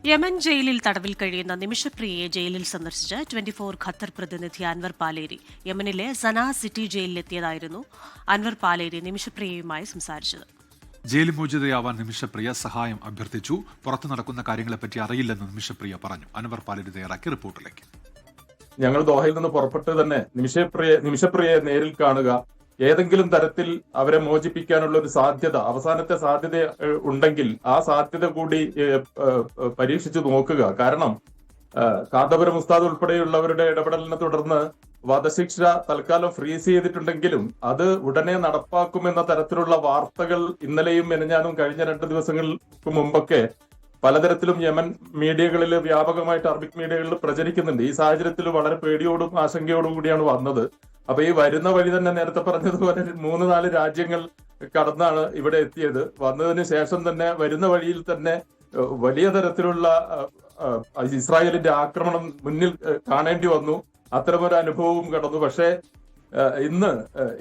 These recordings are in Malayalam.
യമൻ ജയിലിൽ തടവിൽ കഴിയുന്ന നിമിഷപ്രിയയെ ജയിലിൽ സന്ദർശിച്ച 24 ഖത്തർ പ്രതിനിധി അൻവർ പാലേരി യമനിലെ സനാ സിറ്റി ജയിലിലെത്തിയതായിരുന്നു. അൻവർ പാലേരി നിമിഷപ്രിയയുമായി സംസാരിച്ചത്. ജയിൽ മോചിതയാവാൻ നിമിഷപ്രിയ സഹായം അഭ്യർത്ഥിച്ചു. പുറത്തു നടക്കുന്ന കാര്യങ്ങളെപ്പറ്റി അറിയില്ലെന്ന് നിമിഷപ്രിയ പറഞ്ഞു. അൻവർ പാലേരി തയ്യാറാക്കിയ റിപ്പോർട്ടിലേക്ക്. ഞങ്ങൾ ദോഹയിൽ നിന്ന് പുറപ്പെട്ട് തന്നെ നിമിഷപ്രിയയെ നേരിൽ കാണുക, ഏതെങ്കിലും തരത്തിൽ അവരെ മോചിപ്പിക്കാനുള്ള ഒരു സാധ്യത, അവസാനത്തെ സാധ്യത ഉണ്ടെങ്കിൽ ആ സാധ്യത കൂടി പരീക്ഷിച്ചു നോക്കുക. കാരണം കാന്തപുരം ഉസ്താദ് ഉൾപ്പെടെയുള്ളവരുടെ ഇടപെടലിനെ തുടർന്ന് വധശിക്ഷ തൽക്കാലം ഫ്രീസ് ചെയ്തിട്ടുണ്ടെങ്കിലും അത് ഉടനെ നടപ്പാക്കുമെന്ന തരത്തിലുള്ള വാർത്തകൾ ഇന്നലെയും മെനഞ്ഞാനും കഴിഞ്ഞ 2 ദിവസങ്ങൾക്ക് മുമ്പൊക്കെ പലതരത്തിലും യമൻ മീഡിയകളിൽ വ്യാപകമായിട്ട് അറബിക് മീഡിയകളിൽ പ്രചരിക്കുന്നുണ്ട്. ഈ സാഹചര്യത്തിൽ വളരെ പേടിയോടും ആശങ്കയോടും കൂടിയാണ് വന്നത്. അപ്പൊ ഈ വരുന്ന വഴി തന്നെ നേരത്തെ പറഞ്ഞതുപോലെ 3-4 രാജ്യങ്ങൾ കടന്നാണ് ഇവിടെ എത്തിയത്. വന്നതിന് ശേഷം തന്നെ വരുന്ന വഴിയിൽ തന്നെ വലിയ തരത്തിലുള്ള ഇസ്രായേലിന്റെ ആക്രമണം മുന്നിൽ കാണേണ്ടി വന്നു. അത്തരമൊരു അനുഭവവും കടന്നു. പക്ഷേ ഇന്ന്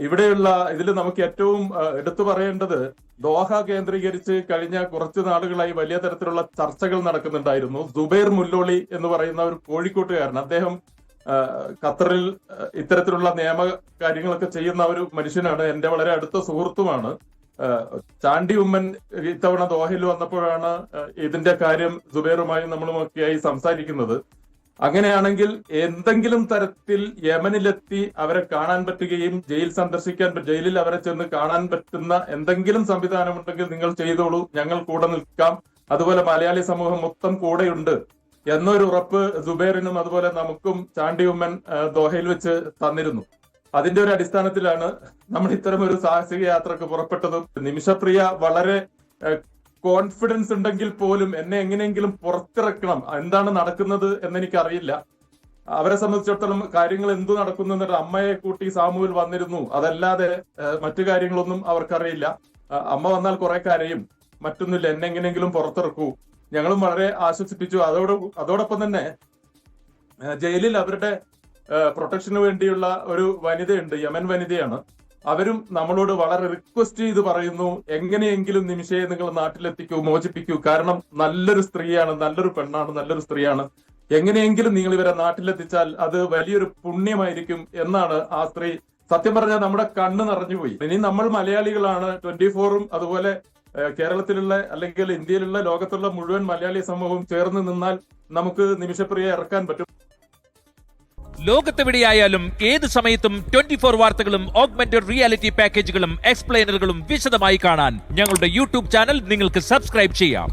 ഇവിടെയുള്ള ഇതിൽ നമുക്ക് ഏറ്റവും എടുത്തു പറയേണ്ടത് ദോഹ കേന്ദ്രീകരിച്ച് കഴിഞ്ഞ കുറച്ചു നാളുകളായി വലിയ തരത്തിലുള്ള ചർച്ചകൾ നടക്കുന്നുണ്ടായിരുന്നു. സുബൈർ മുല്ലോളി എന്ന് പറയുന്ന ഒരു കോഴിക്കോട്ടുകാരൻ, അദ്ദേഹം ഖത്തറിൽ ഇത്തരത്തിലുള്ള നിയമ കാര്യങ്ങളൊക്കെ ചെയ്യുന്ന ഒരു മനുഷ്യനാണ്. എന്റെ വളരെ അടുത്ത സുഹൃത്തുമാണ്. ചാണ്ടി ഉമ്മൻ ഇത്തവണ ദോഹയിൽ വന്നപ്പോഴാണ് ഇതിന്റെ കാര്യം സുബൈറുമായും നമ്മളുമൊക്കെയായി സംസാരിക്കുന്നത്. അങ്ങനെയാണെങ്കിൽ എന്തെങ്കിലും തരത്തിൽ യമനിലെത്തി അവരെ കാണാൻ പറ്റുകയും ജയിലിൽ അവരെ ചെന്ന് കാണാൻ പറ്റുന്ന എന്തെങ്കിലും സംവിധാനമുണ്ടെങ്കിൽ നിങ്ങൾ ചെയ്തോളൂ, ഞങ്ങൾ കൂടെ നിൽക്കാം, അതുപോലെ മലയാളി സമൂഹം മൊത്തം കൂടെയുണ്ട് എന്നൊരു ഉറപ്പ് സുബൈറിനും അതുപോലെ നമുക്കും ചാണ്ടി ഉമ്മൻ ദോഹയിൽ വെച്ച് തന്നിരുന്നു. അതിന്റെ ഒരു അടിസ്ഥാനത്തിലാണ് നമ്മൾ ഇത്തരം ഒരു സാഹസിക യാത്രക്ക് പുറപ്പെട്ടതും. നിമിഷപ്രിയ വളരെ കോൺഫിഡൻസ് ഉണ്ടെങ്കിൽ പോലും എന്നെ എങ്ങനെയെങ്കിലും പുറത്തിറക്കണം, എന്താണ് നടക്കുന്നത് എന്നെനിക്കറിയില്ല. അവരെ സംബന്ധിച്ചിടത്തോളം കാര്യങ്ങൾ എന്തു നടക്കുന്നു എന്നിട്ട് അമ്മയെ കൂട്ടി സാമൂഹിൽ വന്നിരുന്നു, അതല്ലാതെ മറ്റു കാര്യങ്ങളൊന്നും അവർക്കറിയില്ല. അമ്മ വന്നാൽ കുറെ കരയും, മറ്റൊന്നുമില്ല, എന്നെ എങ്ങനെയെങ്കിലും പുറത്തിറക്കൂ. ഞങ്ങളും വളരെ ആശ്വസിപ്പിച്ചു. അതോടൊപ്പം തന്നെ ജയിലിൽ അവരുടെ പ്രൊട്ടക്ഷന് വേണ്ടിയുള്ള ഒരു വനിതയുണ്ട്, യമൻ വനിതയാണ്. അവരും നമ്മളോട് വളരെ റിക്വസ്റ്റ് ചെയ്ത് പറയുന്നു, എങ്ങനെയെങ്കിലും നിമിഷയെ നിങ്ങൾ നാട്ടിലെത്തിക്കൂ, മോചിപ്പിക്കൂ. കാരണം നല്ലൊരു സ്ത്രീയാണ്, നല്ലൊരു പെണ്ണാണ്, നല്ലൊരു സ്ത്രീയാണ്. എങ്ങനെയെങ്കിലും നിങ്ങൾ ഇവരെ നാട്ടിലെത്തിച്ചാൽ അത് വലിയൊരു പുണ്യമായിരിക്കും എന്നാണ് ആ സ്ത്രീ. സത്യം പറഞ്ഞാൽ നമ്മുടെ കണ്ണ് നിറഞ്ഞുപോയി. ഇനി നമ്മൾ മലയാളികളാണ്, 24ഉം അതുപോലെ കേരളത്തിലുള്ള അല്ലെങ്കിൽ ഇന്ത്യയിലുള്ള ലോകത്തുള്ള മുഴുവൻ മലയാളി സമൂഹവും ചേർന്ന് നിന്നാൽ നമുക്ക് നിമിഷപ്രിയ ഇറക്കാൻ പറ്റും. ലോകത്തെവിടെയായാലും ഏത് സമയത്തും 24 വാർത്തകളും ഓഗ്മെന്റഡ് റിയാലിറ്റി പാക്കേജുകളും എക്സ്പ്ലെയിനറുകളും വിശദമായി കാണാൻ ഞങ്ങളുടെ യൂട്യൂബ് ചാനൽ നിങ്ങൾക്ക് സബ്സ്ക്രൈബ് ചെയ്യാം.